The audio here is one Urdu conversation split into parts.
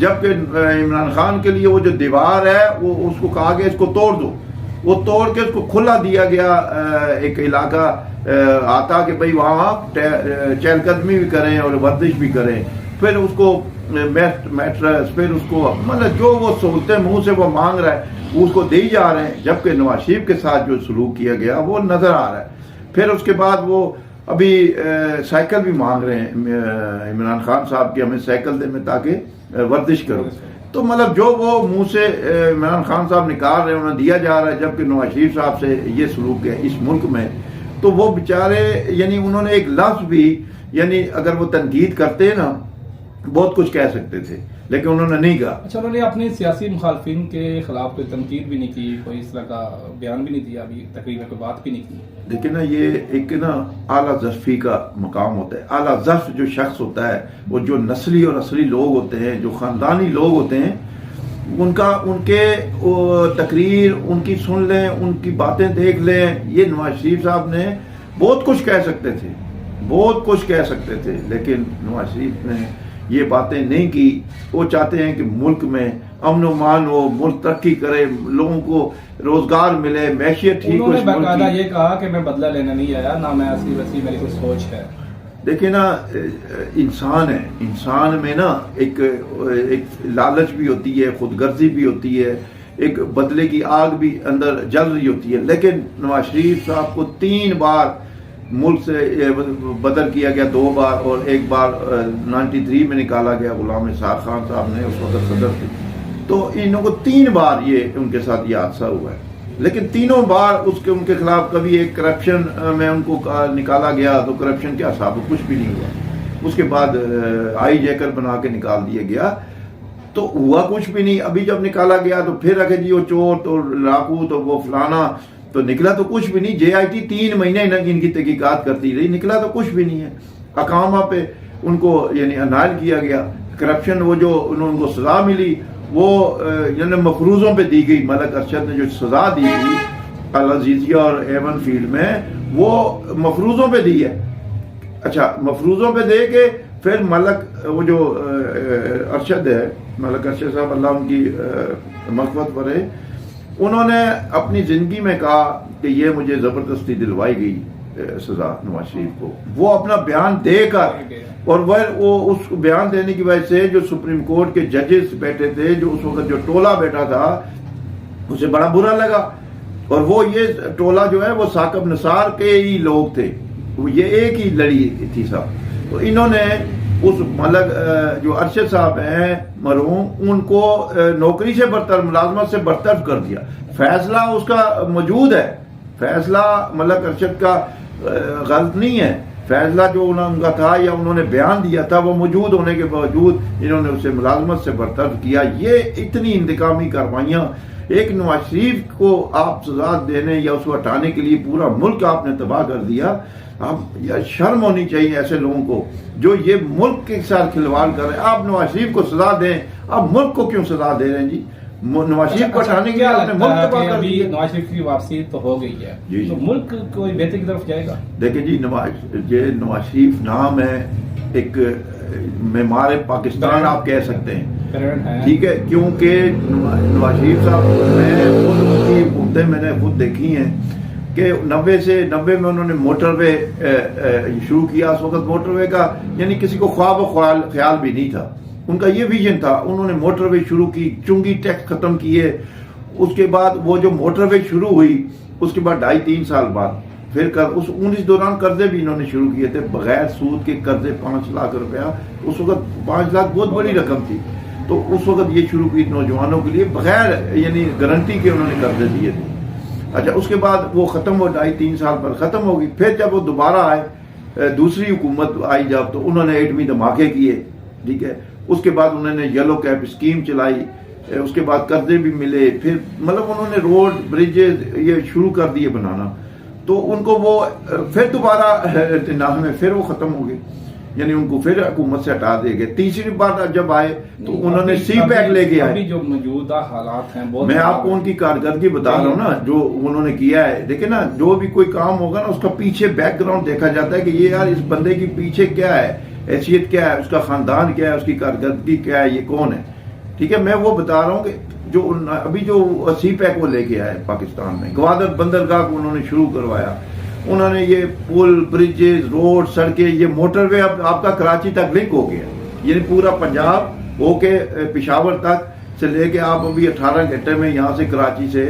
جبکہ عمران خان کے لیے وہ جو دیوار ہے وہ اس کو کہا گیا اس کو توڑ دو، وہ توڑ کے اس کو کھلا دیا گیا ایک علاقہ آتا کہ بھئی وہاں آپ چہل قدمی بھی کریں اور ورزش بھی کریں، پھر اس کو میٹرس، پھر اس کو مطلب جو وہ سہولتیں منہ سے وہ مانگ رہا ہے اس کو دے جا رہے ہیں، جبکہ نواز شریف کے ساتھ جو سلوک کیا گیا وہ نظر آ رہا ہے۔ پھر اس کے بعد وہ ابھی سائیکل بھی مانگ رہے ہیں عمران خان صاحب کی، ہمیں سائیکل دے میں تاکہ ورزش کرو، تو مطلب جو وہ منہ سے عمران خان صاحب نکال رہے ہیں انہیں دیا جا رہا ہے، جبکہ نواز شریف صاحب سے یہ سلوک ہے اس ملک میں، تو وہ بیچارے یعنی انہوں نے ایک لفظ بھی یعنی اگر وہ تنقید کرتے نا بہت کچھ کہہ سکتے تھے لیکن انہوں نے نہیں کہا۔ اچھا، انہوں نے اپنے سیاسی مخالفین کے خلاف کوئی تنقید بھی نہیں کی، کوئی اس طرح کا بیان بھی نہیں دیا، ابھی تقریباً کوئی بات بھی نہیں کی۔ دیکھیں نا یہ ایک نا اعلیٰ ظرفی کا مقام ہوتا ہے، اعلیٰ ظرف جو شخص ہوتا ہے وہ جو نسلی اور اصلی لوگ ہوتے ہیں، جو خاندانی لوگ ہوتے ہیں، ان کے تقریر ان کی سن لیں، ان کی باتیں دیکھ لیں۔ یہ نواز شریف صاحب نے بہت کچھ کہہ سکتے تھے، بہت کچھ کہہ سکتے تھے، لیکن نواز شریف نے یہ باتیں نہیں کی۔ وہ چاہتے ہیں کہ ملک میں امن و امان ہو، ملک ترقی کرے، لوگوں کو روزگار ملے، معیشت ٹھیک ہو۔ انہوں نے باقاعدہ یہ کہا کہ میں بدلہ لینے نہیں آیا، نہ میں ایسی ویسی میری کوئی سوچ ہے۔ دیکھیں نا انسان ہے، انسان میں نا ایک لالچ بھی ہوتی ہے، خود غرضی بھی ہوتی ہے، ایک بدلے کی آگ بھی اندر جل رہی ہوتی ہے، لیکن نواز شریف صاحب کو 3 بار ملک سے بدر کیا گیا، 2 بار، اور ایک بار 93 میں نکالا گیا غلام اسحاق خان صاحب نے، اس وقت صدر تھے، تو انہوں کو 3 بار یہ ان کے ساتھ یہ حادثہ ہوا ہے، لیکن تینوں بار ان کے خلاف کبھی ایک کرپشن میں ان کو نکالا گیا تو کرپشن کیا ثابت، کچھ بھی نہیں ہوا، اس کے بعد آئی جیکر بنا کے نکال دیا گیا تو ہوا کچھ بھی نہیں۔ ابھی جب نکالا گیا تو پھر رکھے جی وہ چور تو لاکو تو وہ فلانا، تو نکلا تو کچھ بھی نہیں۔ جے آئی ٹی 3 مہینے ان کی تحقیقات کرتی رہی، نکلا تو کچھ بھی نہیں ہے۔ اقامہ پہ ان کو یعنی انائل کیا گیا، کرپشن وہ جو ان کو سزا ملی وہ یعنی مفروضوں پہ دی گئی۔ ملک ارشد نے جو سزا دی گئی العزیزیہ اور ایون فیلڈ میں وہ مفروضوں پہ دی ہے۔ اچھا، مفروضوں پہ دے کے پھر ملک وہ جو ارشد ہے، ملک ارشد صاحب اللہ ان کی مغفرت کرے، انہوں نے اپنی زندگی میں کہا کہ یہ مجھے زبردستی دلوائی گئی سزا نواز شریف کو۔ وہ اپنا بیان دے کر، اور وہ اس کو بیان دینے کی وجہ سے جو سپریم کورٹ کے ججز بیٹھے تھے، جو اس وقت جو ٹولہ بیٹھا تھا، اسے بڑا برا لگا، اور وہ یہ ٹولہ جو ہے وہ ثاقب نثار کے ہی لوگ تھے، وہ یہ ایک ہی لڑی تھی سب، تو انہوں نے اس ملک جو ارشد صاحب ہیں مرحوم، ان کو نوکری سے برطرف، ملازمت سے برطرف کر دیا۔ فیصلہ اس کا موجود ہے، فیصلہ ملک ارشد کا غلط نہیں ہے، فیصلہ جو ان کا تھا یا انہوں نے بیان دیا تھا وہ موجود ہونے کے باوجود انہوں نے اسے ملازمت سے برطرف کیا۔ یہ اتنی انتقامی کاروائیاں، ایک نواز شریف کو آپ سزا دینے یا اس کو ہٹانے کے لیے پورا ملک آپ نے تباہ کر دیا۔ آپ شرم ہونی چاہیے ایسے لوگوں کو جو یہ ملک کے ساتھ کھلواڑ کر رہے ہیں۔ آپ نواز شریف کو سزا دیں، آپ ملک کو کیوں سزا دے رہے ہیں جی؟ نواز شریف کو ہٹانے کے لیے آپ نے ملک تباہ کر دیا۔ نواز شریف کی واپسی تو ہو گئی ہے، تو ملک کوئی بہتری کی طرف جائے گا؟ دیکھیں جی، نواز شریف نام ہے ایک معمار پاکستان آپ کہہ سکتے ہیں، ٹھیک ہے، کیونکہ نواز شریف صاحب میں نے خود دیکھی ہیں کہ 90 میں انہوں نے موٹر وے شروع کیا۔ اس وقت موٹر وے کا یعنی کسی کو خواب و خیال بھی نہیں تھا، ان کا یہ ویژن تھا۔ انہوں نے موٹر وے شروع کی، چنگی ٹیکس ختم کیے، اس کے بعد وہ جو موٹر وے شروع ہوئی اس کے بعد 2.5-3 سال بعد پھر اس 19 دوران قرضے بھی انہوں نے شروع کیے تھے، بغیر سود کے قرضے 5 لاکھ روپیہ، اس وقت 5 لاکھ بہت بڑی رقم تھی، تو اس وقت یہ شروع کی نوجوانوں کے لیے بغیر یعنی گارنٹی کے انہوں نے قرضے دیے تھے۔ اچھا، اس کے بعد وہ ختم ہو، 2.5-3 سال پر ختم ہو گئی۔ پھر جب وہ دوبارہ آئے، دوسری حکومت آئی جب، تو انہوں نے ایٹمی دھماکے کیے، ٹھیک ہے، اس کے بعد انہوں نے یلو کیپ اسکیم چلائی، اس کے بعد قرضے بھی ملے، پھر مطلب انہوں نے روڈ بریجز یہ شروع کر دیے بنانا، تو ان کو وہ پھر دوبارہ 99 میں پھر وہ ختم ہو گئے، یعنی ان کو پھر حکومت سے ہٹا دے گئے۔ تیسری بار جب آئے تو انہوں نے سی پیک لے کے آئے۔ جو موجودہ حالات ہیں میں آپ کو ان کی کارکردگی بتا رہا ہوں نا، جو انہوں نے کیا ہے۔ دیکھیں نا، جو بھی کوئی کام ہوگا نا اس کا پیچھے بیک گراؤنڈ دیکھا جاتا ہے کہ یہ یار اس بندے کی پیچھے کیا ہے، حیثیت کیا ہے، اس کا خاندان کیا ہے، اس کی کارکردگی کیا ہے، یہ کون ہے۔ ٹھیک ہے. میں وہ بتا رہا ہوں کہ جو ابھی جو سی پیک وہ لے کے آئے پاکستان میں، گوادر بندرگاہ کو انہوں نے شروع کروایا. انہوں نے یہ پل، بریجز، روڈ، سڑکیں، یہ موٹر وے اب آپ کا کراچی تک لنک ہو گیا، یعنی پورا پنجاب ہو کے پشاور تک سے لے کے آپ ابھی 18 گھنٹے میں یہاں سے کراچی سے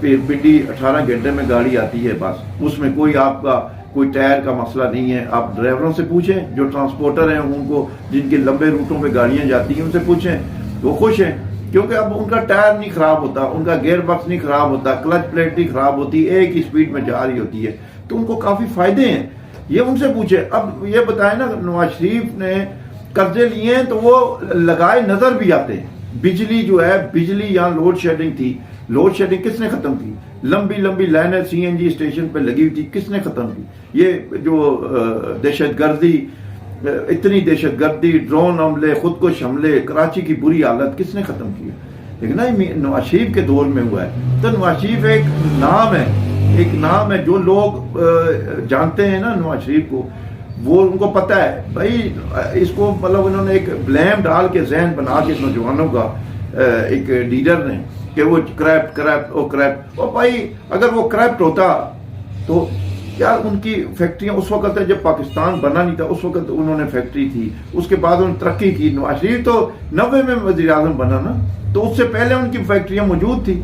پنڈی 18 گھنٹے میں گاڑی آتی ہے بس. اس میں کوئی آپ کا کوئی ٹائر کا مسئلہ نہیں ہے. آپ ڈرائیوروں سے پوچھیں جو ٹرانسپورٹر ہیں، ان کو جن کے لمبے روٹوں پہ گاڑیاں جاتی ہیں ان سے پوچھیں، وہ خوش ہیں کیونکہ اب ان کا ٹائر نہیں خراب ہوتا، ان کا گیئر باکس نہیں خراب ہوتا، کلچ پلیٹ نہیں خراب ہوتی، ایک ہی سپیڈ میں جا رہی ہوتی ہے. تو ان کو کافی فائدے ہیں. یہ ان سے پوچھیں. اب یہ بتائیں نا، نواز شریف نے قرضے لیے ہیں تو وہ لگائے نظر بھی آتے ہیں. بجلی جو ہے، بجلی یہاں لوڈ شیڈنگ تھی، لوڈ شیڈنگ کس نے ختم کی؟ لمبی لمبی لائنیں سی این جی اسٹیشن پہ لگی ہوئی تھی، کس نے ختم کی؟ یہ جو دہشت گردی، اتنی دہشت گردی، ڈرون حملے، خودکش حملے، کراچی کی بری حالت کس نے ختم کی؟ لیکن نا نواز شریف کے دور میں ہوا ہے. تو نواز شریف ایک نام ہے، ایک نام ہے. جو لوگ جانتے ہیں نا نواز شریف کو، وہ ان کو پتہ ہے بھائی اس کو، مطلب انہوں نے ایک بلیم ڈال کے ذہن بنا کے نوجوانوں کا، ایک لیڈر نے، کہ وہ کریپٹ. اور بھائی اگر وہ کریپٹ ہوتا تو یار ان کی فیکٹریاں اس وقت ہے جب پاکستان بنا نہیں تھا، اس وقت انہوں نے فیکٹری تھی، اس کے بعد انہوں نے ترقی کی. نواز شریف تو 90 میں وزیر اعظم بنا نا، تو اس سے پہلے ان کی فیکٹریاں موجود تھی.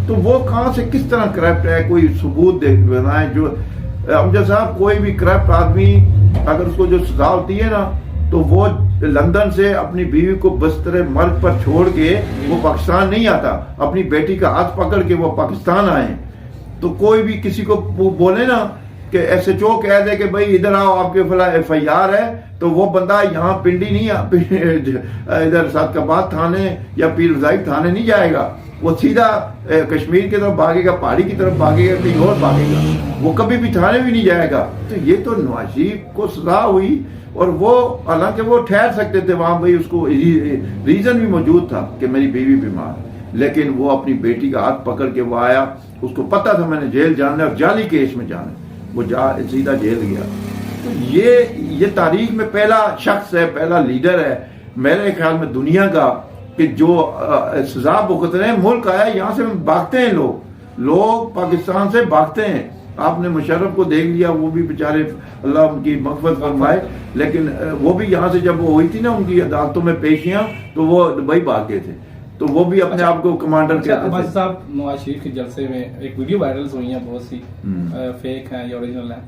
تو وہ کہاں سے کس طرح کریپٹ ہے؟ کوئی ثبوت بنائے. جو امجد صاحب، کوئی بھی کریپٹ آدمی اگر اس کو جو سزا ہوتی ہے نا، تو وہ لندن سے اپنی بیوی کو بستر مرگ پر چھوڑ کے وہ پاکستان نہیں آتا، اپنی بیٹی کا ہاتھ پکڑ کے وہ پاکستان آئے. تو کوئی بھی کسی کو بولے نا کہ ایس ایچ او کہہ دے کہ بھائی ادھر آؤ آپ کے فلاں ایف آئی آر ہے، تو وہ بندہ یہاں پنڈی نہیں، ادھر صادقآباد تھانے یا پیر رضائی تھانے نہیں جائے گا. وہ سیدھا کشمیر کی طرف بھاگے گا، پہاڑی کی طرف بھاگے گا، کہیں اور بھاگے گا. وہ کبھی بھی تھانے بھی نہیں جائے گا. تو یہ تو نواز شریف کو سزا ہوئی، اور وہ حالانکہ وہ ٹھہر سکتے تھے وہاں، بھائی اس کو ریزن بھی موجود تھا کہ میری بیوی بیمار، لیکن وہ اپنی بیٹی کا ہاتھ پکڑ کے وہ آیا. اس کو پتا تھا میں نے جیل جانا ہے اور جعلی کیس میں جانا ہے، وہ سیدھا جیل گیا. تو یہ تاریخ میں پہلا شخص ہے، پہلا لیڈر ہے میرے خیال میں دنیا کا کہ جو سزا بھگت رہے ہیں. ملک آیا یہاں سے بھاگتے ہیں لوگ پاکستان سے بھاگتے ہیں. آپ نے مشرف کو دیکھ لیا، وہ بھی بیچارے اللہ ان کی مغفرت فرمائے، لیکن وہ بھی یہاں سے جب وہ ہوئی تھی نا ان کی عدالتوں میں پیشیاں، تو وہ دبئی بھاگ گئے تھے. تو وہ بھی اپنے آپ کو کمانڈر کہتے تھے. صاحب، نواز شریف کے جلسے میں ایک ویڈیو وائرل ہوئی ہیں، بہت سی فیک ہیں یا اوریجنل ہیں.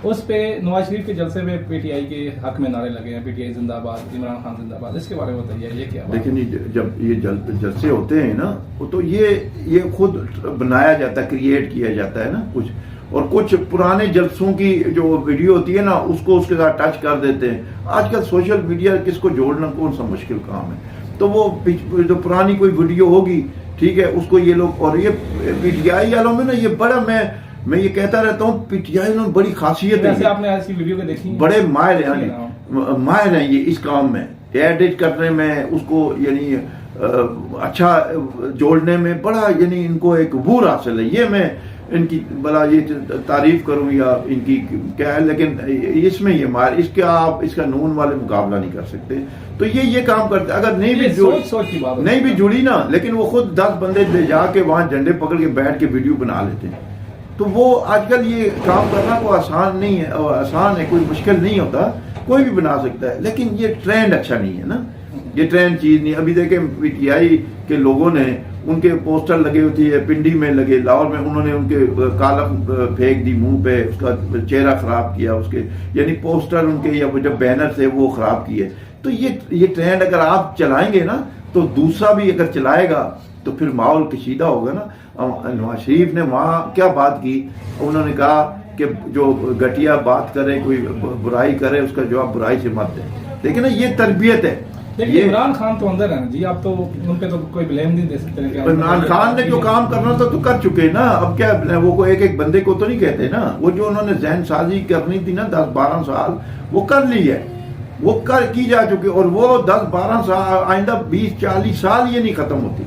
اس پہ نواز شریف کے جلسے میں پی ٹی آئی کے حق میں نعرے لگے ہیں، پی ٹی آئی زندہ باد، عمران خان زندہ باد. اس کے بارے میں بتائیے یہ کیا؟ لیکن جب یہ جلسے ہوتے ہیں نا، تو یہ خود بنایا جاتا ہے، کریٹ کیا جاتا ہے نا کچھ، اور کچھ پرانے جلسوں کی جو ویڈیو ہوتی ہے نا اس کو اس کے ساتھ ٹچ کر دیتے ہیں. آج کل سوشل میڈیا کس کو جوڑنا کون سا مشکل کام ہے. تو وہ جو پرانی کوئی ویڈیو ہوگی، ٹھیک ہے، اس کو یہ لوگ، اور یہ پی ٹی آئی والوں میں نا یہ بڑا، میں یہ کہتا رہتا ہوں، پی ٹی آئی میں بڑی خاصیت ہے. آپ نے ایسی ویڈیو کو دیکھی؟ بڑے ماہر ہیں یہ اس کام میں، ایڈٹ کرنے میں، اس کو یعنی اچھا جوڑنے میں بڑا، یعنی ان کو ایک عبور حاصل ہے. یہ میں ان کی بڑا یہ تعریف کروں یا ان کی کیا ہے، لیکن اس میں یہ مار، اس کا نون والے مقابلہ نہیں کر سکتے. تو یہ کام کرتے. اگر نہیں بھی جڑی نا، لیکن وہ خود 10 بندے لے جا کے وہاں جھنڈے پکڑ کے بیٹھ کے ویڈیو بنا لیتے ہیں. تو وہ آج کل یہ کام کرنا کوئی آسان نہیں ہے، آسان ہے، کوئی مشکل نہیں ہوتا، کوئی بھی بنا سکتا ہے. لیکن یہ ٹرینڈ اچھا نہیں ہے نا، یہ ٹرینڈ چیز نہیں. ابھی دیکھیں پی ٹی آئی کے لوگوں نے ان کے پوسٹر لگے ہوتی ہے، پنڈی میں لگے، لاہور میں انہوں نے ان کے کالم پھینک دی منہ پہ، اس کا چہرہ خراب کیا، اس کے یعنی پوسٹر ان کے یا وہ جو بینر تھے وہ خراب کیے. تو یہ ٹرینڈ اگر آپ چلائیں گے نا، تو دوسرا بھی اگر چلائے گا تو پھر ماحول کشیدہ ہوگا نا. نواز شریف نے وہاں کیا بات کی، انہوں نے کہا کہ جو گھٹیا بات کرے، کوئی برائی کرے، اس کا جواب برائی سے مت دے. لیکن یہ تربیت ہے. لیکن عمران خان تو اندر ہے جی، آپ تو ان پہ تو کوئی بلیم نہیں دے سکتے. عمران خان نے جو کام کرنا تھا تو کر چکے نا. اب کیا وہ کوئی ایک بندے کو تو نہیں کہتے نا، وہ جو انہوں نے ذہن سازی کرنی تھی نا 10-12 سال، وہ کر لی ہے، وہ کی جا چکے. اور وہ 10-12 سال آئندہ 20-40 سال یہ نہیں ختم ہوتی.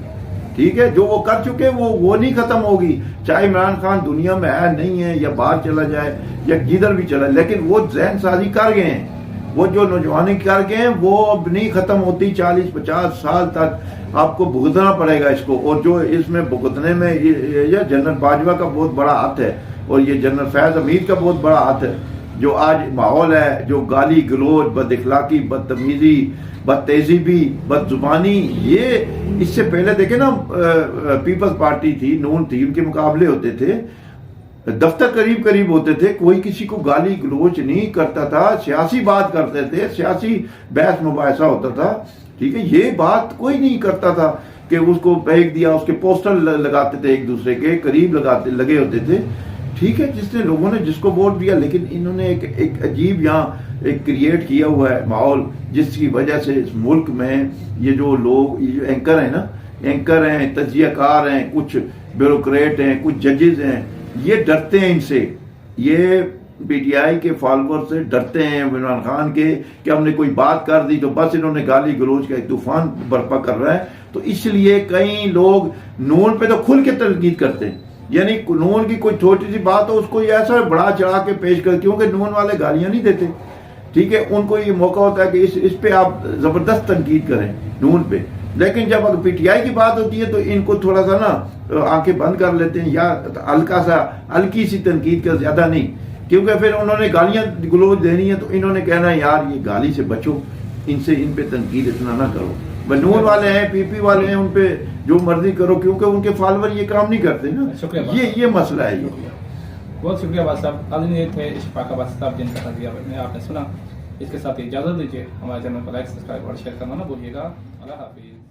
ٹھیک ہے، جو وہ کر چکے وہ نہیں ختم ہوگی، چاہے عمران خان دنیا میں ہے نہیں ہے، یا باہر چلا جائے یا جدھر بھی چلا، لیکن وہ ذہن سازی کر گئے ہیں. وہ جو نوجوانی کر گئے ہیں وہ اب نہیں ختم ہوتی، 40-50 سال تک آپ کو بھگتنا پڑے گا اس کو. اور جو اس میں بھگتنے میں یہ جنرل باجوہ کا بہت بڑا ہاتھ ہے اور یہ جنرل فیض حمید کا بہت بڑا ہاتھ ہے. جو آج ماحول ہے، جو گالی گلوچ، بد اخلاقی، بدتمیزی، بد تہذیبی، بد زبانی، یہ اس سے پہلے دیکھیں نا پیپلز پارٹی تھی، نون تھی، ان کے مقابلے ہوتے تھے، دفتر قریب قریب ہوتے تھے، کوئی کسی کو گالی گلوچ نہیں کرتا تھا، سیاسی بات کرتے تھے، سیاسی بحث مباحثہ ہوتا تھا. ٹھیک ہے، یہ بات کوئی نہیں کرتا تھا کہ اس کو پھینک دیا، اس کے پوسٹر لگاتے تھے ایک دوسرے کے قریب لگے ہوتے تھے. ٹھیک ہے، جس نے لوگوں نے جس کو ووٹ دیا، لیکن انہوں نے ایک عجیب یہاں ایک کریٹ کیا ہوا ہے ماحول، جس کی وجہ سے اس ملک میں یہ جو لوگ، یہ جو اینکر ہیں نا، اینکر ہیں، تجزیہ کار ہیں، کچھ بیوروکریٹ ہیں، کچھ ججز ہیں، یہ ڈرتے ہیں ان سے. یہ پی ٹی آئی کے فالوور سے ڈرتے ہیں عمران خان کے کہ ہم نے کوئی بات کر دی تو بس انہوں نے گالی گلوچ کا ایک طوفان برپا کر رہا ہے. تو اس لیے کئی لوگ نون پہ تو کھل کے تنقید کرتے ہیں، یعنی نون کی کوئی چھوٹی سی بات ہو اس کو یہ ایسا بڑا چڑھا کے پیش کر، کیونکہ نون والے گالیاں نہیں دیتے. ٹھیک ہے، ان کو یہ موقع ہوتا ہے کہ اس پہ آپ زبردست تنقید کریں نون پہ. لیکن جب اگر پی ٹی آئی کی بات ہوتی ہے تو ان کو تھوڑا سا نا آنکھیں بند کر لیتے ہیں، یا ہلکی سی تنقید کا، زیادہ نہیں، کیونکہ پھر انہوں نے گالیاں گلوچ دینی ہے تو انہوں نے کہنا ہے یار یہ گالی سے بچو، ان پہ تنقید اتنا نہ کرو. نون والے ہیں، پی پی والے ہیں، ان پہ جو مرضی کرو، کیونکہ ان کے فالوور یہ کام نہیں کرتے نا. یہ مسئلہ ہے. بہت شکریہ بات صاحب. آج یہ تھے اشفاق عباسی صاحب جن کا تجزیہ آپ نے سنا. اس کے ساتھ اجازت دیجیے، ہمارے چینل کو لائک، سبسکرائب اور شیئر کرنا نہ بھولیے گا. اللہ حافظ.